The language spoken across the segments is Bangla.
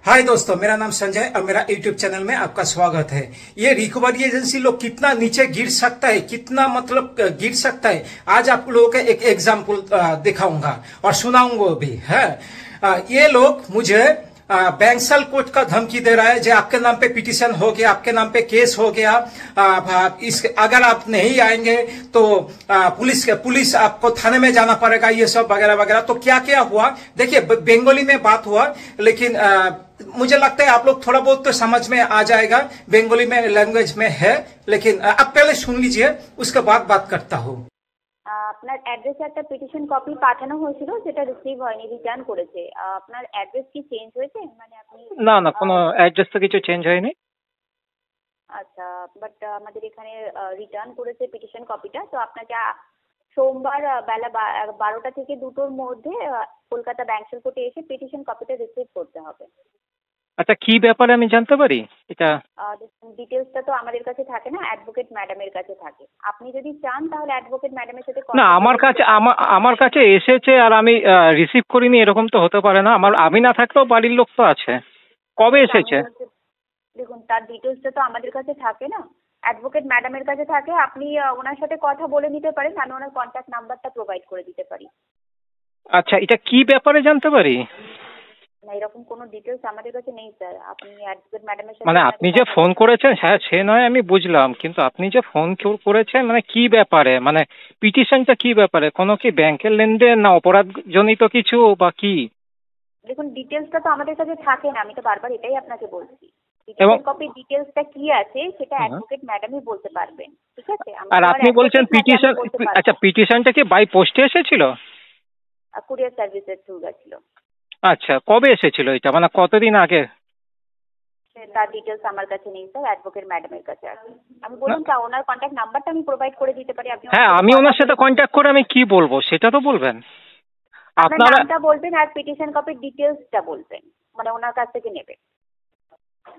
हाय दोस्तों, मेरा नाम संजय और मेरा यूट्यूब चैनल में आपका स्वागत है। ये रिकवरी एजेंसी लोग कितना नीचे गिर सकता है, कितना मतलब गिर सकता है, आज आप लोगों को एक एग्जाम्पल दिखाऊंगा और सुनाऊंगा भी है। ये लोग मुझे बैंसल कोर्ट का धमकी दे रहा है जो आपके नाम पे पिटीशन हो गया, आपके नाम पे केस हो गया, अगर आप नहीं आएंगे तो पुलिस आपको थाने में जाना पड़ेगा, ये सब वगैरह वगैरह। तो क्या क्या हुआ देखिए, बंगाली में बात हुआ, लेकिन मुझे लगता है आप लोग थोड़ा बहुत तो समझ में आ जाएगा, बंगाली में लैंग्वेज में है, लेकिन आप पहले सुन लीजिए, उसके बाद बात करता हूँ। আপনার অ্যাড্রেসে একটা পিটিশন কপি পাঠানো হয়েছিল, যেটা রিসিভ হয়নি, রিটার্ন করেছে। আপনার অ্যাড্রেস কি চেঞ্জ হয়েছে? মানে আপনি না না, কোনো অ্যাড্রেস তো কিছু চেঞ্জ হয়নি। আচ্ছা, বাট আমাদের এখানে রিটার্ন করেছে পিটিশন কপিটা। তো আপনাকে সোমবার বেলা 12টা থেকে 2টোর মধ্যে কলকাতা ব্যাংশাল কোর্টে এসে পিটিশন কপিটা রিসিভ করতে হবে। আচ্ছা, কি ব্যাপারে আমি জানতে পারি এটা? ডিটেলসটা তো আমাদের কাছে থাকে না, অ্যাডভোকেট ম্যাডামের কাছে থাকে। আপনি যদি চান তাহলে অ্যাডভোকেট ম্যাডামের সাথে না, আমার কাছে এসেছে আর আমি রিসিভ করিনি, এরকম তো হতে পারে না। আমি না থাকলেও বাড়ির লোক তো আছে। কবে এসেছে? দেখুন, তার ডিটেলসটা তো আমাদের কাছে থাকে না, অ্যাডভোকেট ম্যাডামের কাছে থাকে। আপনি ওনার সাথে কথা বলে নিতে পারেন, আমি ওনার কন্ট্যাক্ট নাম্বারটা প্রোভাইড করে দিতে পারি। আচ্ছা, এটা কি ব্যাপারে জানতে পারি? না, এরকম কোনো ডিটেলস আমাদের কাছে নেই স্যার। আপনি অ্যাডভোকেট ম্যাডামের সাথে মানে আপনি যে ফোন করেছেন, হ্যাঁ সে নয় আমি বুঝলাম, কিন্তু আপনি যে ফোন করেছেন মানে কি ব্যাপারে, মানে পিটিশনটা কি ব্যাপারে? কোনো কি ব্যাংকের লেনদেন না অপরাধ জনিত কিছু বা কি? দেখুন, ডিটেলসটা তো আমাদের কাছে থাকে না, আমি তো বারবার এটাই আপনাকে বলছি। পিটিশন কপি ডিটেলসটা কি আছে সেটা অ্যাডভোকেট ম্যাডামই বলতে পারবেন, ঠিক আছে? আর আপনি বলছেন পিটিশন, আচ্ছা পিটিশনটা কি বাই পোস্টে এসেছিল? কুরিয়ার সার্ভিসের থ্রু গেছিল। আচ্ছা, কবে এসেছিল এটা, মানে কতদিন আগে? তার ডিটেলস আমার কাছে নেই স্যার, অ্যাডভোকেট ম্যাডামের কাছে আছে। আমি বলুন তা ওনার কন্ট্যাক্ট নাম্বারটা আমি প্রোভাইড করে দিতে পারি। আপনি হ্যাঁ, আমি ওনার সাথে কন্ট্যাক্ট করে আমি কি বলবো সেটা তো বলবেন। আপনার নামটা বলবেন আর পিটিশন কপির ডিটেলসটা বলবেন, মানে ওনার কাছ থেকে নেবেন।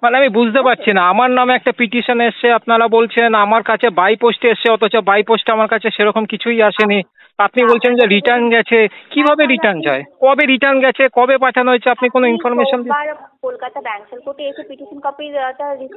মানে আমি বুঝতে পারছি না, আমার নামে একটা পিটিশন এসছে, আপনারা বলছেন আমার কাছে বাই পোস্টে এসছে, অথচ বাই পোস্টে আমার কাছে সেরকম কিছুই আসেনি। আপনি বলছেন যে রিটার্ন গেছে, কিভাবে রিটার্ন যায়, কবে রিটার্ন গেছে, কবে পাঠানো হয়েছে, আপনি কোনো ইনফরমেশন কলকাতা ব্যাংশাল কোর্টে এসে পিটিশন কপি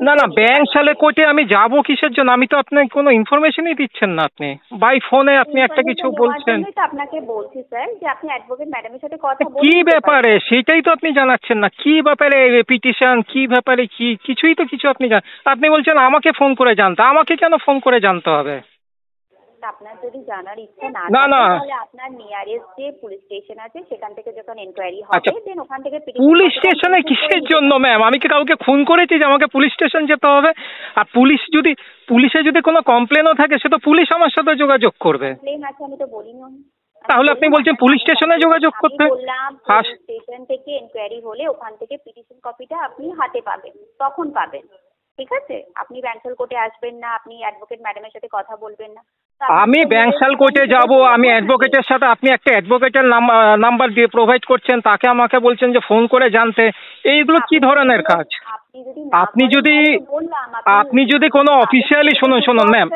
না না, ব্যাংশালে কোর্টে আমি যাব কিসের জন্য? আমি তো আপনাকে কোনো ইনফরমেশনই দিচ্ছেন না। আপনি বাই ফোনে আপনি একটা কিছু বলছেন। আপনাকে বলছি স্যার যে আপনি অ্যাডভোকেট ম্যাডামের সাথে কথা বলুন। কি ব্যাপারে সেটাই তো আপনি জানাচ্ছেন না, কি ব্যাপারে পিটিশন, কি ব্যাপারে, কি কিছুই তো কিছু আপনি আপনি বলছেন আমাকে ফোন করে জানতে। আমাকে কেন ফোন করে জানতে হবে? আপনার যদি জানার ইচ্ছা না না না, তাহলে আপনার নিয়ারেস্ট যে পুলিশ স্টেশন আছে সেখান থেকে যখন এনকোয়ারি হবে দেন ওখান থেকে পুলিশ স্টেশনে কিসের জন্য ম্যাম? আমি কি কাউকে খুন করেছি যে আমাকে পুলিশ স্টেশন যেতে হবে? আর পুলিশে যদি কোনো কমপ্লেনও থাকে সে তো পুলিশ আমার সাথে যোগাযোগ করবে। কমপ্লেন আছে আমি তো বলিনি। তাহলে আপনি বলছেন পুলিশ স্টেশনে যোগাযোগ করতে? বললাম স্টেশন থেকে এনকোয়ারি হলে ওখান থেকে পিটিশন কপিটা আপনি হাতে পাবেন, তখন পাবেন, ঠিক আছে? আপনি ব্যাংশাল কোর্টে আসবেন না, আপনি অ্যাডভোকেট ম্যাডামের সাথে কথা বলবেন না। আমি ব্যাংশাল কোর্টে যাব, আমি অ্যাডভোকেটের সাথে, আপনি একটা অ্যাডভোকেটের নাম্বার দিয়ে প্রোভাইড করছেন, তাকে আমাকে বলছেন যে ফোন করে জানতে। এইগুলো কি ধরনের কাজ? আপনি যদি কোনো অফিসিয়ালি শুনুন ম্যাম,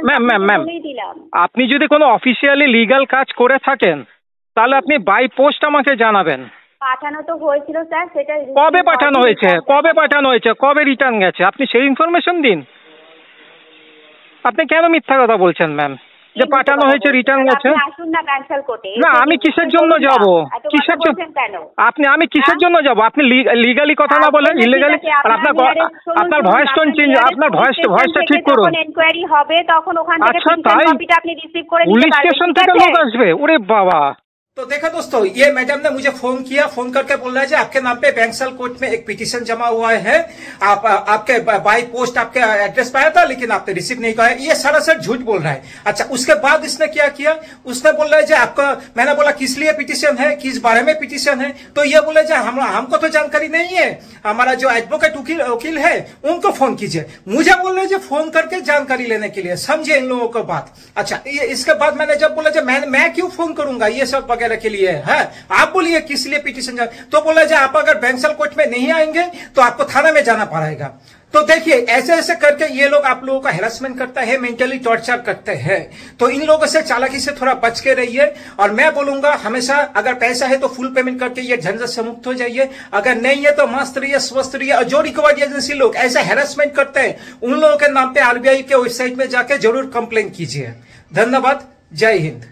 আপনি যদি কোনো অফিসিয়ালি লিগ্যাল কাজ করে থাকেন তাহলে আপনি বাই পোস্ট আমাকে জানাবেন। পাঠানো তো হয়েছিল স্যার, সেটা কবে পাঠানো হয়েছে, কবে রিটার্ন গেছে, আপনি সেই ইনফরমেশন দিন। আপনি কেন মিথ্যা কথা বলছেন ম্যাম যে পাঠানো হয়েছে রিটার্ন গেছে? আসুন না ব্যাংশাল কোর্টে। না, আমি কিসের জন্য যাব? আমি কিসের জন্য যাব? আপনি লিগালি কথা না বলেন ইলিগালি। আর আপনার ভয়েস টোন চেঞ্জ, আপনার ভয়েসটা ঠিক করুন। যখন এনকোয়ারি হবে তখন ওখান থেকে পিটিশন কপিটা আপনি রিসিভ করে নিতে পারবেন। পুলিশ স্টেশন থেকে লোক আসবে? ওরে বাবা। तो देखा दोस्तों, ये मैडम ने मुझे फोन किया, फोन करके बोल रहा है कि आपके नाम पे बैंसल कोर्ट में एक पिटीशन जमा हुआ है, आपके बाई पोस्ट आपके एड्रेस पाया था लेकिन आपने रिसीव नहीं किया। ये सरासर झूठ बोल रहा है। अच्छा, उसके बाद इसने क्या किया, उसने बोल रहा है आपका, मैंने बोला किस लिए पिटीशन है, किस बारे में पिटीशन है, तो ये बोले हमको तो जानकारी नहीं है, हमारा जो एडवोकेट वकील है उनको फोन कीजिए। मुझे बोल रहे फोन करके जानकारी लेने के लिए, समझे इन लोगों को बात। अच्छा, इसके बाद मैंने जब बोला मैं क्यों फोन करूंगा ये सब वगैरह के लिए है, आप बोलिए किस लिए पिटीशन, तो बोला आप अगर बैंसल कोर्ट में नहीं आएंगे तो आपको थाना में जाना पड़ेगा। तो देखिए ऐसे ऐसे करके ये लोग आप लोगों का हैरेसमेंट करता है, मेंटली टॉर्चर करते हैं। तो इन लोगों से चालाकी से थोड़ा बच के रहिए। और मैं बोलूंगा हमेशा अगर पैसा है तो फुल पेमेंट करके ये झंझट से मुक्त हो जाइए, अगर नहीं है तो मस्त रहिए, स्वस्थ रहिए। और जो रिकवरी एजेंसी लोग ऐसे हैरेसमेंट करते हैं उन लोगों के नाम पे आरबीआई के वेबसाइट में जाके जरूर कंप्लेन कीजिए। धन्यवाद। जय हिंद।